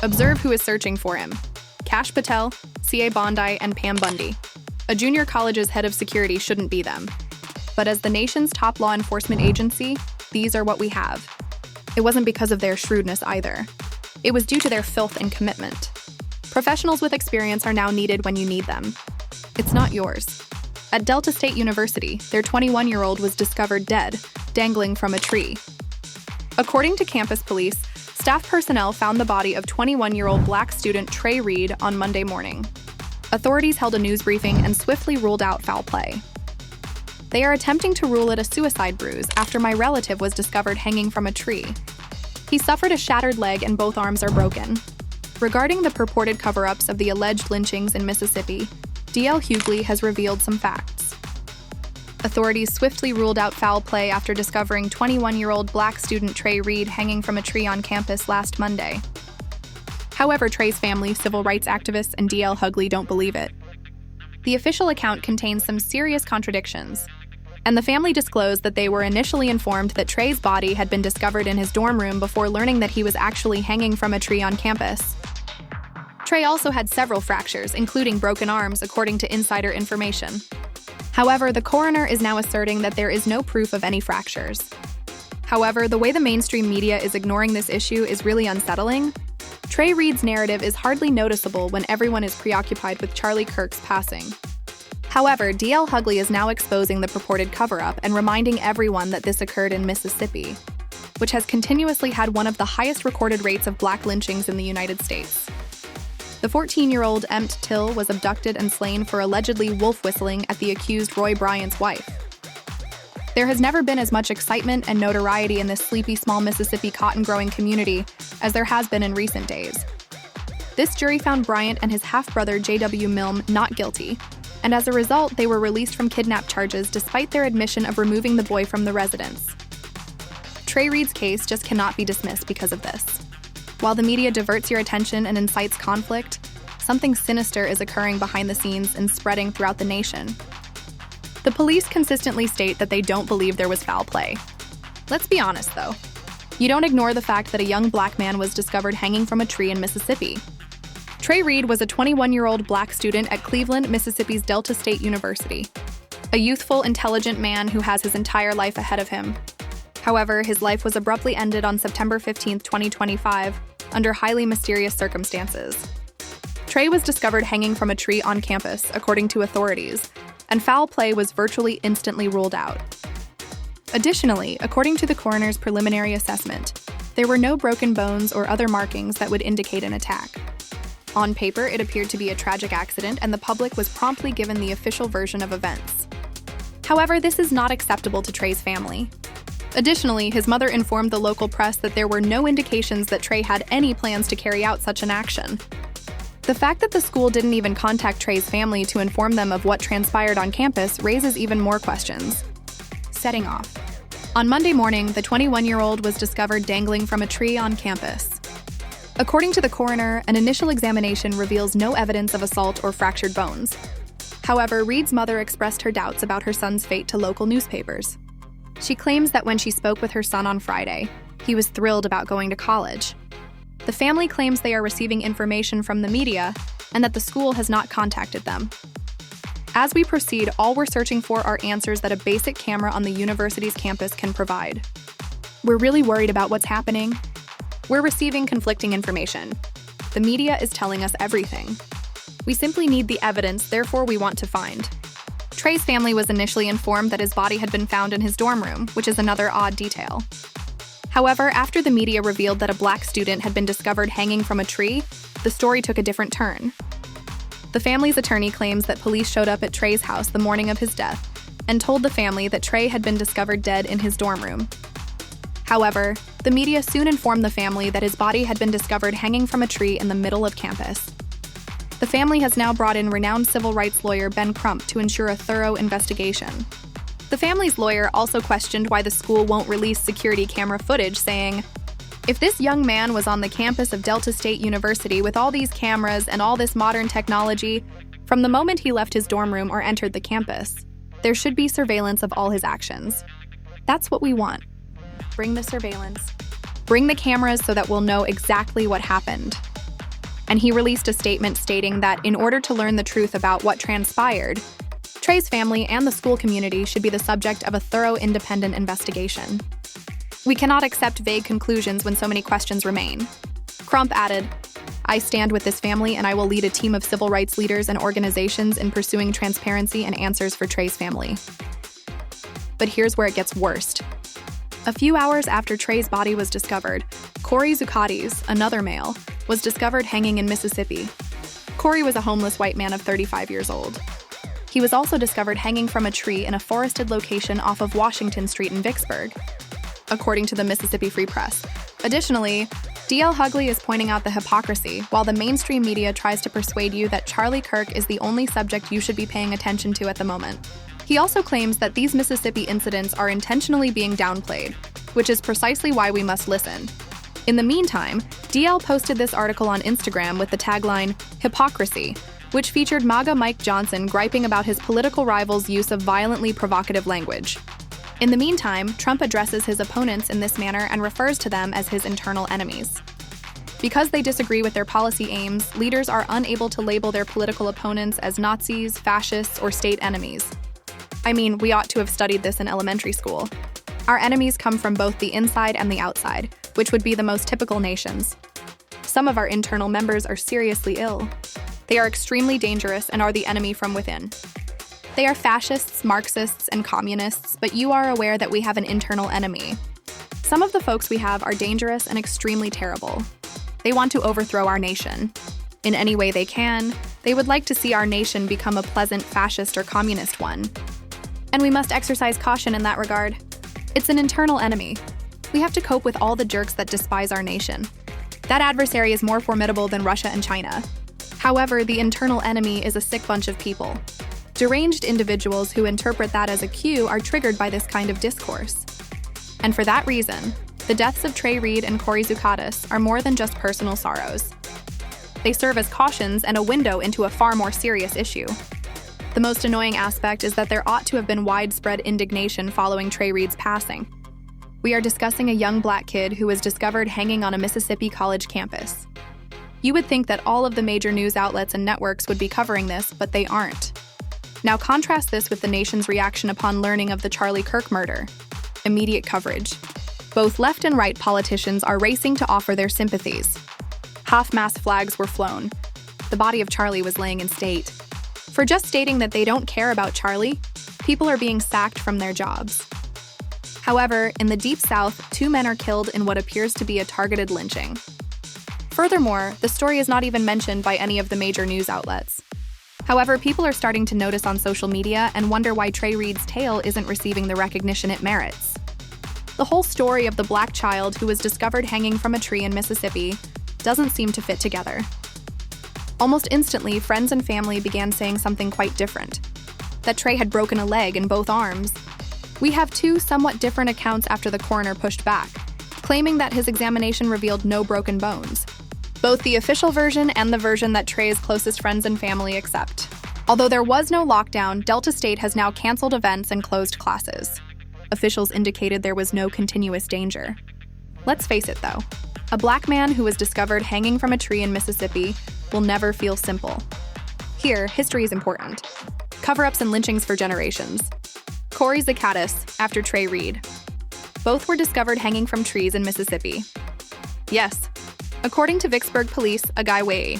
Observe who is searching for him. Kash Patel, C.A. Bondi, and Pam Bundy. A junior college's head of security shouldn't be them. But as the nation's top law enforcement agency, these are what we have. It wasn't because of their shrewdness either. It was due to their filth and commitment. Professionals with experience are now needed when you need them. It's not yours. At Delta State University, their 21-year-old was discovered dead, dangling from a tree. According to campus police, staff personnel found the body of 21-year-old black student Trey Reed on Monday morning. Authorities held a news briefing and swiftly ruled out foul play. They are attempting to rule it a suicide bruise after my relative was discovered hanging from a tree. He suffered a shattered leg and both arms are broken. Regarding the purported cover-ups of the alleged lynchings in Mississippi, DL Hughley has revealed some facts. Authorities swiftly ruled out foul play after discovering 21-year-old black student Trey Reed hanging from a tree on campus last Monday. However, Trey's family, civil rights activists, and DL Hughley don't believe it. The official account contains some serious contradictions, and the family disclosed that they were initially informed that Trey's body had been discovered in his dorm room before learning that he was actually hanging from a tree on campus. Trey also had several fractures, including broken arms, according to insider information. However, the coroner is now asserting that there is no proof of any fractures. However, the way the mainstream media is ignoring this issue is really unsettling. Trey Reed's narrative is hardly noticeable when everyone is preoccupied with Charlie Kirk's passing. However, DL Hughley is now exposing the purported cover-up and reminding everyone that this occurred in Mississippi, which has continuously had one of the highest recorded rates of black lynchings in the United States. The 14-year-old Emmett Till was abducted and slain for allegedly wolf whistling at the accused Roy Bryant's wife. There has never been as much excitement and notoriety in this sleepy small Mississippi cotton-growing community as there has been in recent days. This jury found Bryant and his half-brother J.W. Milne not guilty, and as a result, they were released from kidnap charges despite their admission of removing the boy from the residence. Trey Reed's case just cannot be dismissed because of this. While the media diverts your attention and incites conflict, something sinister is occurring behind the scenes and spreading throughout the nation. The police consistently state that they don't believe there was foul play. Let's be honest, though. You don't ignore the fact that a young black man was discovered hanging from a tree in Mississippi. Trey Reed was a 21-year-old black student at Cleveland, Mississippi's Delta State University. A youthful, intelligent man who has his entire life ahead of him. However, his life was abruptly ended on September 15, 2025, under highly mysterious circumstances. Trey was discovered hanging from a tree on campus, according to authorities, and foul play was virtually instantly ruled out. Additionally, according to the coroner's preliminary assessment, there were no broken bones or other markings that would indicate an attack. On paper, it appeared to be a tragic accident, and the public was promptly given the official version of events. However, this is not acceptable to Trey's family. Additionally, his mother informed the local press that there were no indications that Trey had any plans to carry out such an action. The fact that the school didn't even contact Trey's family to inform them of what transpired on campus raises even more questions. Setting off. On Monday morning, the 21-year-old was discovered dangling from a tree on campus. According to the coroner, an initial examination reveals no evidence of assault or fractured bones. However, Reed's mother expressed her doubts about her son's fate to local newspapers. She claims that when she spoke with her son on Friday, he was thrilled about going to college. The family claims they are receiving information from the media and that the school has not contacted them. As we proceed, all we're searching for are answers that a basic camera on the university's campus can provide. We're really worried about what's happening. We're receiving conflicting information. The media is telling us everything. We simply need the evidence, therefore we want to find. Trey's family was initially informed that his body had been found in his dorm room, which is another odd detail. However, after the media revealed that a black student had been discovered hanging from a tree, the story took a different turn. The family's attorney claims that police showed up at Trey's house the morning of his death and told the family that Trey had been discovered dead in his dorm room. However, the media soon informed the family that his body had been discovered hanging from a tree in the middle of campus. The family has now brought in renowned civil rights lawyer Ben Crump to ensure a thorough investigation. The family's lawyer also questioned why the school won't release security camera footage, saying, "If this young man was on the campus of Delta State University with all these cameras and all this modern technology, from the moment he left his dorm room or entered the campus, there should be surveillance of all his actions. That's what we want. Bring the surveillance. Bring the cameras so that we'll know exactly what happened." and he released a statement stating that in order to learn the truth about what transpired, Trey's family and the school community should be the subject of a thorough independent investigation. We cannot accept vague conclusions when so many questions remain. Crump added, I stand with this family and I will lead a team of civil rights leaders and organizations in pursuing transparency and answers for Trey's family. But here's where it gets worst. A few hours after Trey's body was discovered, Corey Zuccotti, another male, was discovered hanging in Mississippi. Corey was a homeless white man of 35 years old. He was also discovered hanging from a tree in a forested location off of Washington Street in Vicksburg, according to the Mississippi Free Press. Additionally, D.L. Hughley is pointing out the hypocrisy while the mainstream media tries to persuade you that Charlie Kirk is the only subject you should be paying attention to at the moment. He also claims that these Mississippi incidents are intentionally being downplayed, which is precisely why we must listen. In the meantime, DL posted this article on Instagram with the tagline, Hypocrisy, which featured MAGA Mike Johnson griping about his political rival's use of violently provocative language. In the meantime, Trump addresses his opponents in this manner and refers to them as his internal enemies. Because they disagree with their policy aims, leaders are unable to label their political opponents as Nazis, fascists, or state enemies. I mean, we ought to have studied this in elementary school. Our enemies come from both the inside and the outside, which would be the most typical nations. Some of our internal members are seriously ill. They are extremely dangerous and are the enemy from within. They are fascists, Marxists, and communists, but you are aware that we have an internal enemy. Some of the folks we have are dangerous and extremely terrible. They want to overthrow our nation. In any way they can, they would like to see our nation become a pleasant fascist or communist one. And we must exercise caution in that regard. It's an internal enemy. We have to cope with all the jerks that despise our nation. That adversary is more formidable than Russia and China. However, the internal enemy is a sick bunch of people. Deranged individuals who interpret that as a cue are triggered by this kind of discourse. And for that reason, the deaths of Trey Reed and Corey Zuccotti are more than just personal sorrows. They serve as cautions and a window into a far more serious issue. The most annoying aspect is that there ought to have been widespread indignation following Trey Reed's passing. We are discussing a young black kid who was discovered hanging on a Mississippi college campus. You would think that all of the major news outlets and networks would be covering this, but they aren't. Now contrast this with the nation's reaction upon learning of the Charlie Kirk murder. Immediate coverage. Both left and right politicians are racing to offer their sympathies. Half-mast flags were flown. The body of Charlie was laying in state. For just stating that they don't care about Charlie, people are being sacked from their jobs. However, in the Deep South, 2 men are killed in what appears to be a targeted lynching. Furthermore, the story is not even mentioned by any of the major news outlets. However, people are starting to notice on social media and wonder why Trey Reed's tale isn't receiving the recognition it merits. The whole story of the black child who was discovered hanging from a tree in Mississippi doesn't seem to fit together. Almost instantly, friends and family began saying something quite different, that Trey had broken a leg in both arms. We have 2 somewhat different accounts after the coroner pushed back, claiming that his examination revealed no broken bones. Both the official version and the version that Trey's closest friends and family accept. Although there was no lockdown, Delta State has now canceled events and closed classes. Officials indicated there was no continuous danger. Let's face it though, a black man who was discovered hanging from a tree in Mississippi will never feel simple. Here, history is important. Cover-ups and lynchings for generations. Corey Zuccotti after Trey Reed. Both were discovered hanging from trees in Mississippi. Yes, according to Vicksburg police, a guy way.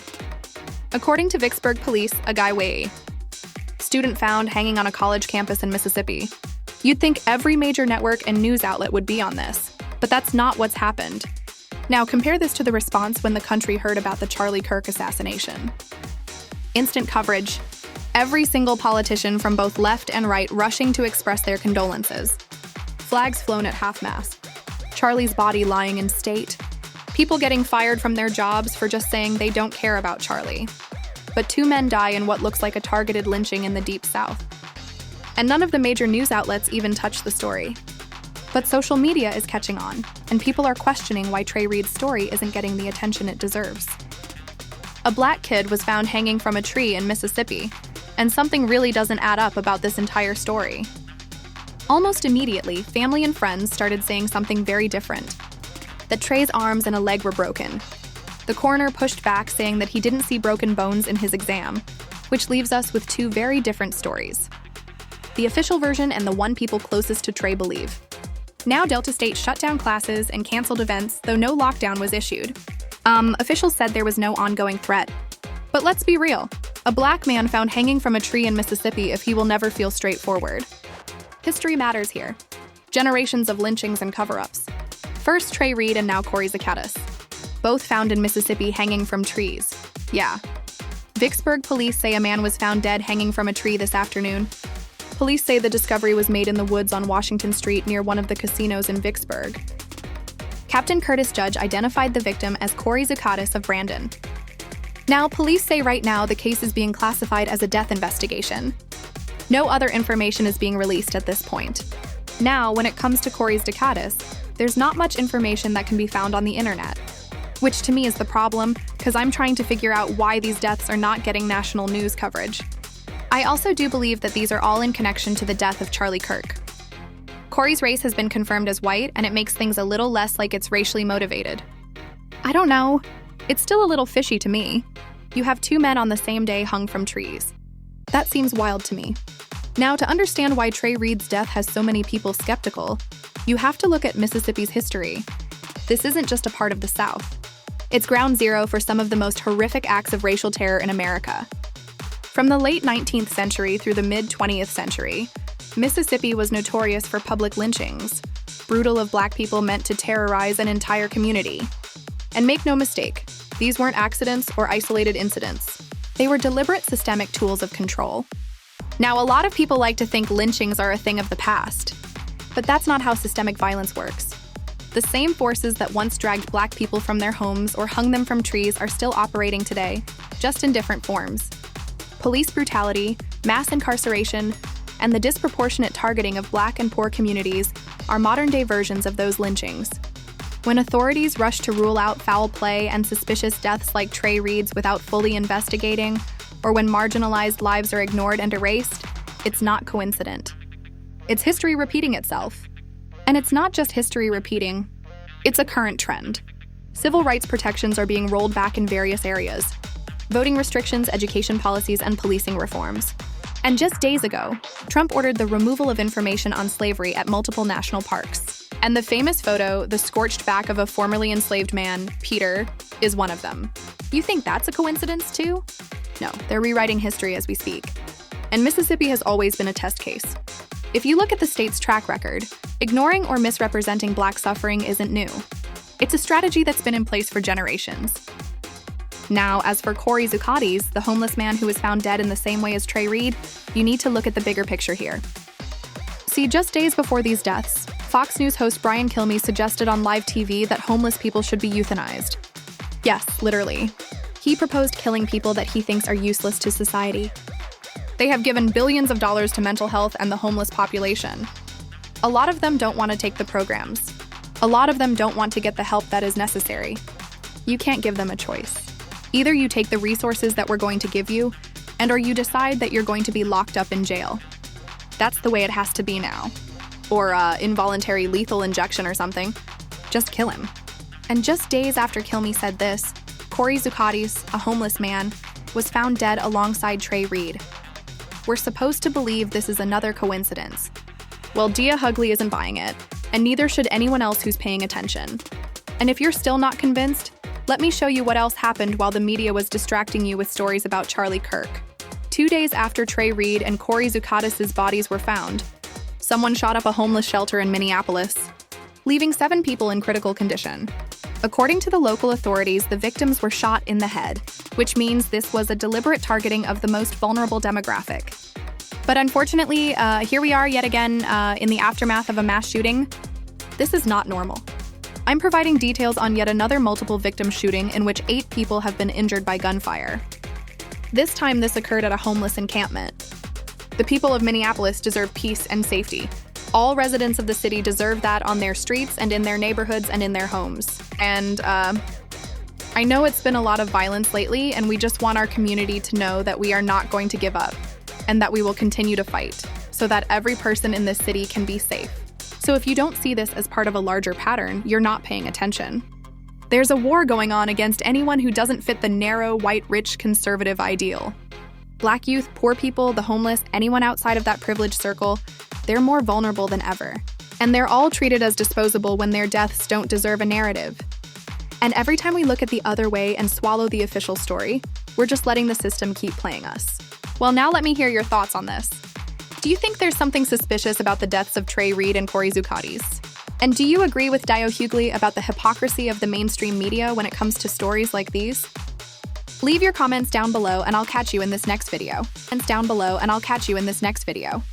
Student found hanging on a college campus in Mississippi. You'd think every major network and news outlet would be on this, but that's not what's happened. Now compare this to the response when the country heard about the Charlie Kirk assassination. Instant coverage. Every single politician from both left and right rushing to express their condolences. Flags flown at half-mast. Charlie's body lying in state. People getting fired from their jobs for just saying they don't care about Charlie. But 2 men die in what looks like a targeted lynching in the Deep South. And none of the major news outlets even touch the story. But social media is catching on, and people are questioning why Trey Reed's story isn't getting the attention it deserves. A black kid was found hanging from a tree in Mississippi, and something really doesn't add up about this entire story. Almost immediately, family and friends started saying something very different. That Trey's arms and a leg were broken. The coroner pushed back, saying that he didn't see broken bones in his exam, which leaves us with two very different stories. The official version and the one people closest to Trey believe. Now Delta State shut down classes and canceled events, though no lockdown was issued. Officials said there was no ongoing threat. But let's be real. A black man found hanging from a tree in Mississippi if he will never feel straightforward. History matters here. Generations of lynchings and cover-ups. First Trey Reed and now Corey Zucatis. Both found in Mississippi hanging from trees. Yeah. Vicksburg police say a man was found dead hanging from a tree this afternoon. Police say the discovery was made in the woods on Washington Street near one of the casinos in Vicksburg. Captain Curtis Judge identified the victim as Corey Zucatis of Brandon. Now, police say right now the case is being classified as a death investigation. No other information is being released at this point. Now, when it comes to Corey Zucatis, there's not much information that can be found on the internet. Which to me is the problem, because I'm trying to figure out why these deaths are not getting national news coverage. I also do believe that these are all in connection to the death of Charlie Kirk. Corey's race has been confirmed as white, and it makes things a little less like it's racially motivated. I don't know. It's still a little fishy to me. You have two men on the same day hung from trees. That seems wild to me. Now, to understand why Trey Reed's death has so many people skeptical, you have to look at Mississippi's history. This isn't just a part of the South. It's ground zero for some of the most horrific acts of racial terror in America. From the late 19th century through the mid-20th century, Mississippi was notorious for public lynchings, brutal of black people meant to terrorize an entire community. And make no mistake, these weren't accidents or isolated incidents. They were deliberate systemic tools of control. Now, a lot of people like to think lynchings are a thing of the past, but that's not how systemic violence works. The same forces that once dragged black people from their homes or hung them from trees are still operating today, just in different forms. Police brutality, mass incarceration, and the disproportionate targeting of black and poor communities are modern-day versions of those lynchings. When authorities rush to rule out foul play and suspicious deaths like Trey Reed's without fully investigating, or when marginalized lives are ignored and erased, it's not coincident. It's history repeating itself. And it's not just history repeating, it's a current trend. Civil rights protections are being rolled back in various areas. Voting restrictions, education policies, and policing reforms. And just days ago, Trump ordered the removal of information on slavery at multiple national parks. And the famous photo, the scorched back of a formerly enslaved man, Peter, is one of them. You think that's a coincidence too? No, they're rewriting history as we speak. And Mississippi has always been a test case. If you look at the state's track record, ignoring or misrepresenting black suffering isn't new. It's a strategy that's been in place for generations. Now, as for Corey Zucatis, the homeless man who was found dead in the same way as Trey Reed, you need to look at the bigger picture here. See, just days before these deaths, Fox News host Brian Kilmeade suggested on live TV that homeless people should be euthanized. Yes, literally. He proposed killing people that he thinks are useless to society. They have given billions of dollars to mental health and the homeless population. A lot of them don't want to take the programs. A lot of them don't want to get the help that is necessary. You can't give them a choice. Either you take the resources that we're going to give you, or you decide that you're going to be locked up in jail. That's the way it has to be now. Or involuntary lethal injection or something. Just kill him. And just days after Kilmeade said this, Corey Zucatis, a homeless man, was found dead alongside Trey Reed. We're supposed to believe this is another coincidence. Well, Dia Hughley isn't buying it, and neither should anyone else who's paying attention. And if you're still not convinced, let me show you what else happened while the media was distracting you with stories about Charlie Kirk. 2 days after Trey Reed and Corey Zucatis' bodies were found, someone shot up a homeless shelter in Minneapolis, leaving 7 people in critical condition. According to the local authorities, the victims were shot in the head, which means this was a deliberate targeting of the most vulnerable demographic. But unfortunately, here we are yet again in the aftermath of a mass shooting. This is not normal. I'm providing details on yet another multiple victim shooting in which 8 people have been injured by gunfire. This time, this occurred at a homeless encampment. The people of Minneapolis deserve peace and safety. All residents of the city deserve that on their streets and in their neighborhoods and in their homes. And I know it's been a lot of violence lately, and we just want our community to know that we are not going to give up and that we will continue to fight so that every person in this city can be safe. So if you don't see this as part of a larger pattern, you're not paying attention. There's a war going on against anyone who doesn't fit the narrow, white, rich, conservative ideal. Black youth, poor people, the homeless, anyone outside of that privileged circle, they're more vulnerable than ever. And they're all treated as disposable when their deaths don't deserve a narrative. And every time we look at the other way and swallow the official story, we're just letting the system keep playing us. Well, now let me hear your thoughts on this. Do you think there's something suspicious about the deaths of Trey Reed and Corey Zuccottes? And do you agree with Dio Hughley about the hypocrisy of the mainstream media when it comes to stories like these? Leave your comments down below and I'll catch you in this next video.